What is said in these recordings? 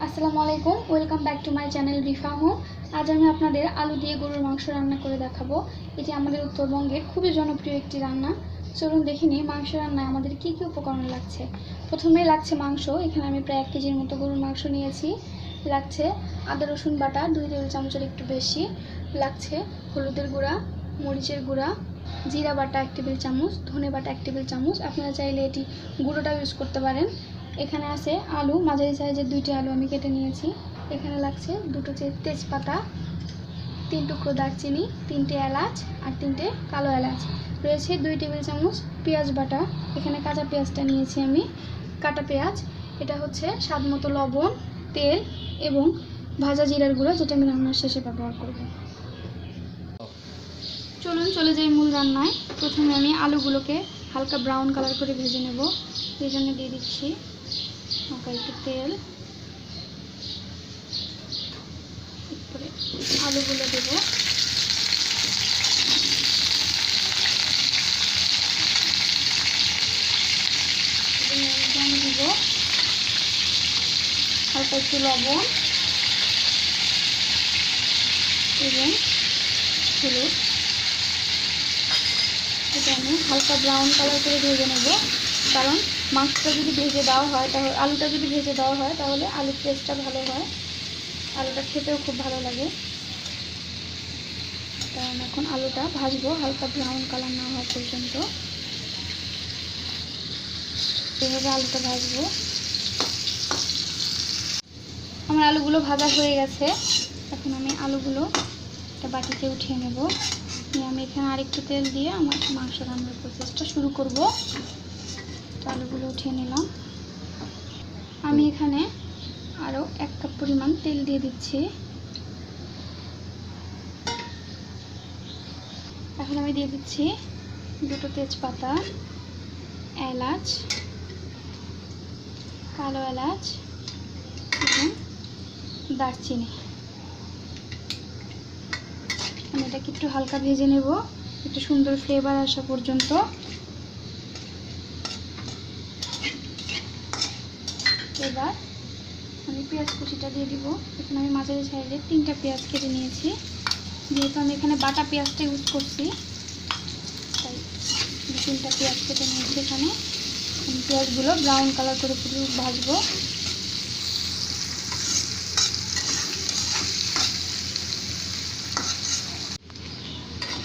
আসসালামু আলাইকুম, welcome back to my channel Rifa home. আজ আমি আপনাদের আলু দিয়ে গরুর মাংস রান্না করে দেখাবো। এটি আমাদের উত্তরবঙ্গের খুবই জনপ্রিয় একটি রান্না। চলুন দেখে নিই মাংস রান্নায় আমাদের কী কী উপকরণ লাগছে। প্রথমেই লাগছে মাংস। এখানে আমি প্রায় 1 কেজির মতো গরুর মাংস নিয়েছি। লাগছে আদা রসুন বাটা 2 টেবিল চামচের একটু বেশি। লাগছে হলুদের গুঁড়া, মরিচের গুঁড়া, জিরা বাটা 1 টেবিল চামচ, ধনে বাটা 1 টেবিল চামচ। আপনারা চাইলে এটি গুঁড়োটা ইউজ করতে পারেন। এখানে আছে আলু, মাঝারি সাইজের 2টি আলু আমি কেটে নিয়েছি। এখানে লাগছে 2টো তেজপাতা, 3 টুকরো দারচিনি, 3টে এলাচ আর 3টে কালো এলাচ। রয়েছে 2 টেবিল চামচ পেঁয়াজ বাটা। এখানে কাঁচা পেঁয়াজটা নিয়েছি আমি, কাটা পেঁয়াজ। এটা হচ্ছে স্বাদ মতো লবণ, তেল এবং ভাজা জিরার গুঁড়ো, যেটা আমি রান্নার শেষে ব্যবহার করব। চলুন চলে যাই মূল রান্নায়। প্রথমে আমি আলুগুলোকে হালকা ব্রাউন কালার করে ভেজে নেব। এই জন্য দিয়ে দিচ্ছি হালকা একটু তেল। এরপরে আলুগুলো দেব। আমি দিব হালকা একটু লবণ এবং হলুদ। এটা আমি হালকা ব্রাউন কালার করে ভেজে নেব, কারণ মাংসটা যদি ভেজে দেওয়া হয় তাহলে আলুটা যদি ভেজে দেওয়া হয় তাহলে আলুর টেস্টটা ভালো হয়, আলুটা খেতেও খুব ভালো লাগে। কারণ এখন আলুটা ভাজবো হালকা ব্রাউন কালার না হওয়া পর্যন্ত। এভাবে আলুটা ভাজবো। আমার আলুগুলো ভাজা হয়ে গেছে। এখন আমি আলুগুলো একটা বাটিতে উঠিয়ে নেব। আমি এখানে আরেকটু তেল দিয়ে আমার মাংস রান্নার প্রসেসটা শুরু করব। আলুগুলো উঠিয়ে নিলাম। আমি এখানে আরও 1 কাপ পরিমাণ তেল দিয়ে দিচ্ছি। এখন আমি দিয়ে দিচ্ছি 2টো তেজপাতা, এলাচ, কালো এলাচ এবং দারচিনি। আমি এটাকে একটু হালকা ভেজে নেব, একটু সুন্দর ফ্লেভার আসা পর্যন্ত। এবার আমি পেঁয়াজ কুচিটা দিয়ে দিব। এখানে আমি মাঝারি সাইজের 3টা পেঁয়াজ কেটে নিয়েছি। যেহেতু আমি এখানে বাটা পেঁয়াজটা ইউজ করছি, তাই 3টা পেঁয়াজ কেটে নিয়েছি। এখানে আমি পেঁয়াজগুলো ব্রাউন কালার করে পুরো ভাজবো।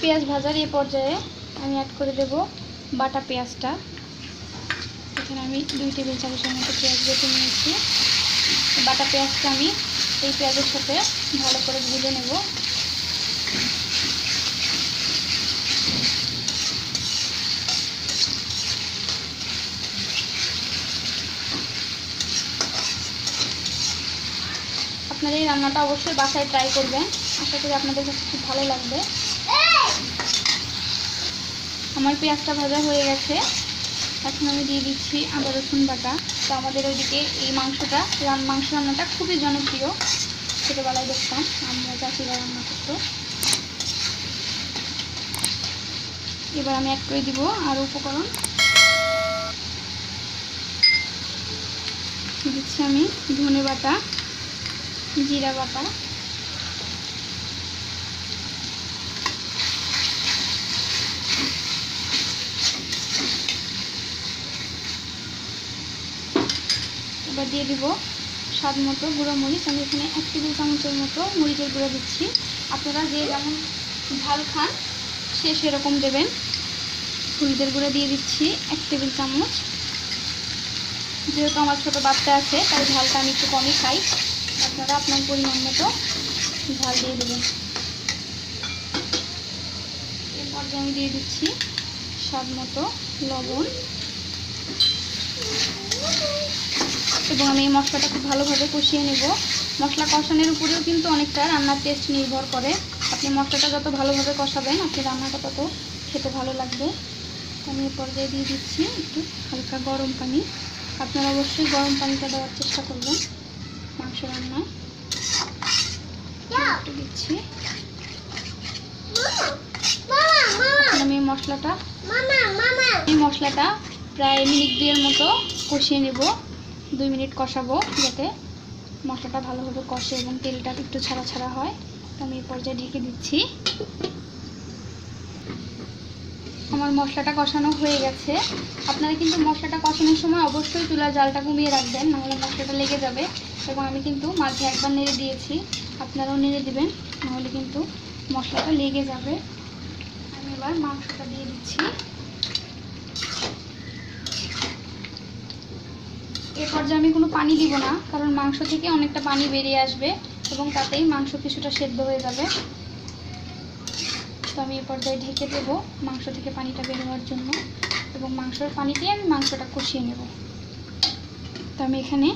পেঁয়াজ ভাজার এই পর্যায়ে আমি অ্যাড করে দেব বাটা পেঁয়াজটা। এখানে আমি 2 টেবিল চামচের মতো পেঁয়াজ বেটে নিয়েছি। বাটা পেঁয়াজটা আমি এই পেঁয়াজের সাথে ভালো করে ভেজে নেব। আপনারা এই রান্নাটা অবশ্যই বাসায় ট্রাই করবেন, আশা করি আপনাদের কাছে খুব ভালো লাগবে। আমার পেঁয়াজটা ভাজা হয়ে গেছে। এখন আমি দিয়ে দিচ্ছি আদা রসুন বাটা। তো আমাদের ওইদিকে এই মাংস রান্নাটা খুবই জনপ্রিয়। ছোটোবেলায় দেখতাম আমরা চাচিরা রান্না করতো। এবার আমি অ্যাড করে দিব আরও উপকরণ। দিচ্ছি আমি ধনে বাটা, জিরা বাটা, এবার দিয়ে দিব স্বাদ মতো গুঁড়ো মরিচ। আমি এখানে 1 টেবিল চামচের মতো মরিচের গুঁড়ো দিচ্ছি। আপনারা যে যেমন ঝাল খান সে সেরকম দেবেন। হলুদের গুঁড়ো দিয়ে দিচ্ছি 1 টেবিল চামচ। যেহেতু আমার ছোটো বাচ্চা আছে তাই ঝালটা আমি একটু কমই খাই। আপনারা আপনার পরিমাণ মতো ঝাল দিয়ে দেবেন। এরপর আমি দিয়ে দিচ্ছি স্বাদ মতো লবণ। এবং আমি এই মশলাটা খুব ভালোভাবে কষিয়ে নেব। মশলা কষানোর উপরেও কিন্তু অনেকটা রান্নার টেস্ট নির্ভর করে। আপনি মশলাটা যত ভালোভাবে কষাবেন আপনি রান্নাটা তত খেতে ভালো লাগবে। আমি এই পর্যায়ে দিয়ে দিচ্ছি একটু হালকা গরম পানি। আপনারা অবশ্যই গরম পানিটা দেওয়ার চেষ্টা করবেন মাংস রান্নায়। একটু দিচ্ছি। আমি মশলাটা প্রায় মিনিট 2 মতো কষিয়ে নেব। 2 মিনিট কষাবো যাতে মশলাটা ভালোভাবে কষে এবং তেলটা একটু ছাড়া ছাড়া হয়। তো আমি এই পর্যায়ে ঢেকে দিচ্ছি। আমার মশলাটা কষানো হয়ে গেছে। আপনারা কিন্তু মশলাটা কষানোর সময় অবশ্যই চুলার জালটা কমিয়ে রাখবেন, নাহলে মশলাটা লেগে যাবে। এবং আমি কিন্তু মাঝে একবার নেড়ে দিয়েছি, আপনারাও নেড়ে দিবেন, নাহলে কিন্তু মশলাটা লেগে যাবে। আমি এবার মাংসটা দিয়ে দিচ্ছি। এ পর্যায়ে আমি কোনো পানি দিব না, কারণ মাংস থেকে অনেকটা পানি বেরিয়ে আসবে এবং তাতেই মাংস কিছুটা সেদ্ধ হয়ে যাবে। তো আমি এ পর্যায়ে ঢেকে দেবো মাংস থেকে পানিটা বের হওয়ার জন্য, এবং মাংসের পানি দিয়ে আমি মাংসটা কষিয়ে নেব। তো আমি এখানে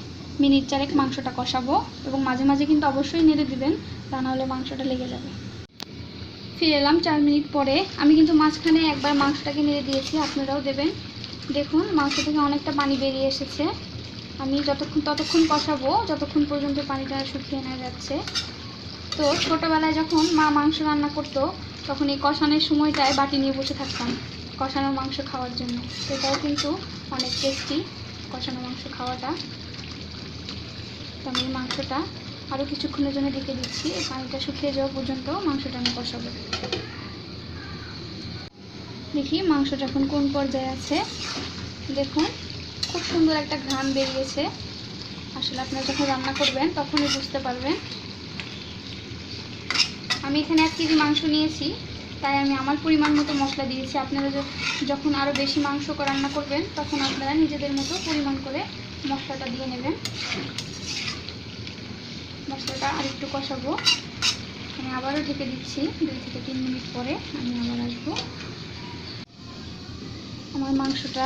মিনিট 4 মাংসটা কষাবো, এবং মাঝে মাঝে কিন্তু অবশ্যই নেড়ে দিবেন, তা নাহলে মাংসটা লেগে যাবে। ফিরে এলাম 4 মিনিট পরে। আমি কিন্তু মাঝখানে একবার মাংসটাকে নেড়ে দিয়েছি, আপনারাও দেবেন। দেখুন মাংস থেকে অনেকটা পানি বেরিয়ে এসেছে। আমি ততক্ষণ কষাবো যতক্ষণ পর্যন্ত পানিটা শুকিয়ে না যাচ্ছে। তো ছোটোবেলায় যখন মা মাংস রান্না করতো, তখন এই কষানোর সময়টায় বাটি নিয়ে বসে থাকতাম কষানো মাংস খাওয়ার জন্য। সেটাও কিন্তু অনেক টেস্টি কষানো মাংস খাওয়াটা। তো আমি মাংসটা আরও কিছুক্ষণের জন্য ঢেকে দিচ্ছি। এই পানিটা শুকিয়ে যাওয়া পর্যন্ত মাংসটা আমি কষাবো। দেখি মাংসটা এখন কোন পর্যায়ে আছে। দেখুন খুব সুন্দর একটা ঘ্রাণ বেরিয়েছে। আসলে আপনারা যখন রান্না করবেন তখনই বুঝতে পারবেন। আমি এখানে 1 কেজি মাংস নিয়েছি, তাই আমি আমার পরিমাণ মতো মশলা দিয়েছি। আপনারা যখন আরও বেশি মাংস রান্না করবেন, তখন আপনারা নিজেদের মতো পরিমাণ করে মশলাটা দিয়ে নেবেন। মশলাটা আরেকটু কষাবো। আমি আবারও ঢেকে দিচ্ছি। 2 থেকে 3 মিনিট পরে আমি আবার আসবো। আমার মাংসটা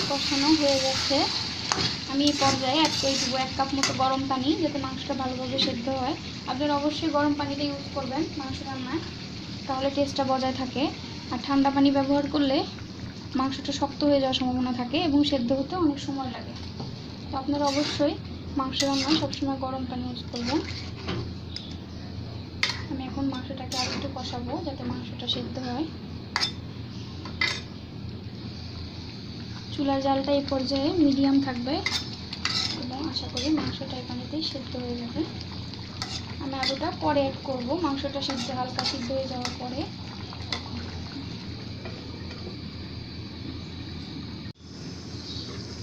কষানো হয়ে গেছে। আমি এই পর্যায়ে অ্যাড করে দেবো 1 কাপ মতো গরম পানি, যাতে মাংসটা ভালোভাবে সেদ্ধ হয়। আপনারা অবশ্যই গরম পানিটা ইউজ করবেন মাংস রান্নায়, তাহলে টেস্টটা বজায় থাকে। আর ঠান্ডা পানি ব্যবহার করলে মাংসটা শক্ত হয়ে যাওয়ার সম্ভাবনা থাকে এবং সেদ্ধ হতে অনেক সময় লাগে। তো আপনারা অবশ্যই মাংস রান্নায় সবসময় গরম পানি ইউজ করবেন। আমি এখন মাংসটাকে আর একটু কষাবো, যাতে মাংসটা সেদ্ধ হয়। চুলার জালটা এই পর্যায়ে মিডিয়াম থাকবে, এবং আশা করি মাংসটা এই পানিতেই সেদ্ধ হয়ে যাবে। আমি আলুটা পরে অ্যাড করবো, মাংসটা হালকা সিদ্ধ হয়ে যাওয়ার পরে।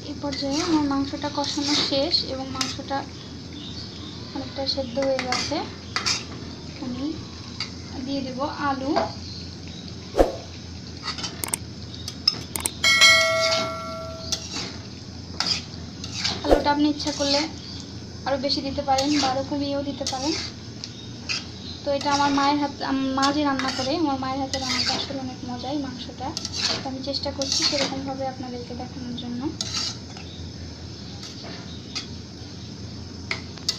এই পর্যায়ে আমার মাংসটা কষানো শেষ এবং মাংসটা অনেকটা সেদ্ধ হয়ে গেছে। আমি দিয়ে দেব আলু। আলুটা আপনি ইচ্ছা করলে আরও বেশি দিতে পারেন বা আরও কমিয়েও দিতে পারেন। তো এটা আমার মায়ের হাত, মা যে রান্না করে, আমার মায়ের হাতে রান্নাটা আসলে অনেক মজাই মাংসটা। তো আমি চেষ্টা করছি সেরকমভাবে আপনাদেরকে দেখানোর জন্য।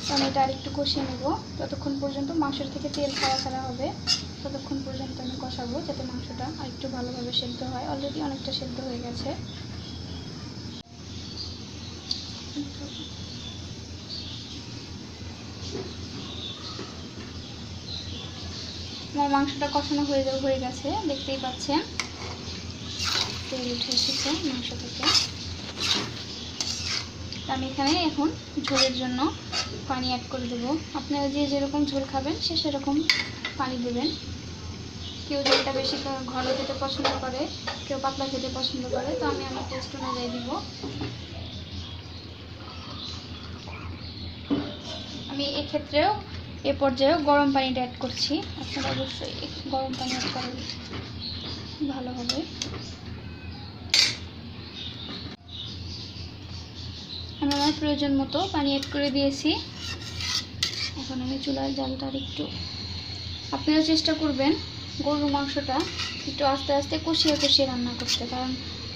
তো আমি এটা আরেকটু কষিয়ে নেব, যতক্ষণ পর্যন্ত মাংসের থেকে তেল ছাড়া হবে ততক্ষণ পর্যন্ত আমি কষাবো, যাতে মাংসটা আরেকটু ভালোভাবে সেদ্ধ হয়। অলরেডি অনেকটা সেদ্ধ হয়ে গেছে। আমার মাংসটা কষানো হয়ে গেছে, দেখতেই পাচ্ছেন তেল উঠে এসেছে মাংস থেকে। আমি এখানে এখন ঝোলের জন্য পানি অ্যাড করে দেবো। আপনারা যে যেরকম ঝোল খাবেন সে সেরকম পানি দেবেন। কেউ ঝোলটা বেশি ঘন খেতে পছন্দ করে, কেউ পাতলা খেতে পছন্দ করে। তো আমি আমার টেস্ট অনুযায়ী দিব। আমি এক্ষেত্রেও এ পর্যায়েও গরম পানিটা অ্যাড করছি। আপনারা অবশ্যই গরম পানি অ্যাড করেন, ভালো হবে। আমি আমার প্রয়োজন মতো পানি অ্যাড করে দিয়েছি। এখন আমি চুলার জালটা একটু, আপনারা চেষ্টা করবেন গরুর মাংসটা একটু আস্তে আস্তে কষিয়ে রান্না করতে, কারণ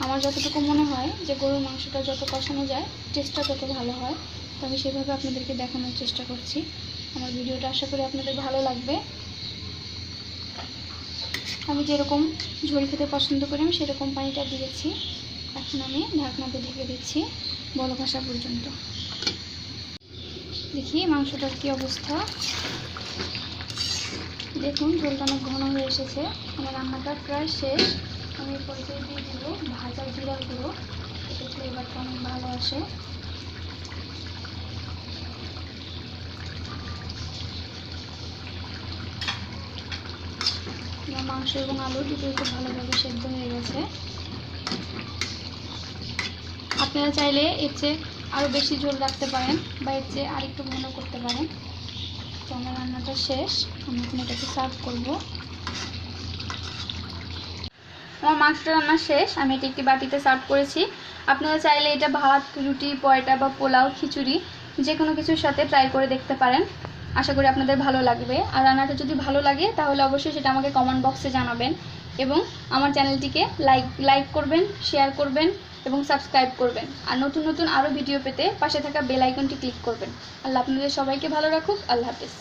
আমার যতটুকু মনে হয় যে গরুর মাংসটা যত কষানো যায় টেস্টটা তত ভালো হয়। তো আমি সেভাবে আপনাদেরকে দেখানোর চেষ্টা করছি। আমার ভিডিওটা আশা করি আপনাদের ভালো লাগবে। আমি যেরকম ঝোল খেতে পছন্দ করি আমি সেরকম পানিটা দিয়েছি। এখন আমি ঢাকনাতে ঢেকে দিচ্ছি বলক আসা পর্যন্ত। দেখি মাংসটার কি অবস্থা। দেখুন ঝোলটা অনেক ঘন হয়ে এসেছে। আমার রান্নাটা প্রায় শেষ। আমি পর্যায়ে দিয়ে দিব ভাজা জিরার গুঁড়ো, এতে ফ্লেভারটা অনেক ভালো আসে। মাংস এবং আলু দুটোই খুব ভালোভাবে সেদ্ধ হয়ে গেছে। আপনারা চাইলে এর চেয়ে আরও বেশি ঝোল রাখতে পারেন বা এর চেয়ে আরেকটু ঘন করতে পারেন। তো আমার রান্নাটা শেষ, আমি এখন এটাকে সার্ভ করব। আমার মাংসটা রান্না শেষ, আমি এটা একটি বাটিতে সার্ভ করেছি। আপনারা চাইলে এটা ভাত, রুটি, পরোটা বা পোলাও, খিচুড়ি যে কোনো কিছুর সাথে ট্রাই করে দেখতে পারেন। আশা করি আপনাদের ভালো লাগবে। আর রান্নাটা যদি ভালো লাগে তাহলে অবশ্যই সেটা আমাকে কমেন্ট বক্সে জানাবেন এবং আমার চ্যানেলটিকে লাইক করবেন, শেয়ার করবেন এবং সাবস্ক্রাইব করবেন। আর নতুন নতুন আরও ভিডিও পেতে পাশে থাকা বেল আইকনটি ক্লিক করবেন। আল্লাহ আপনাদের সবাইকে ভালো রাখুক। আল্লাহ হাফেজ।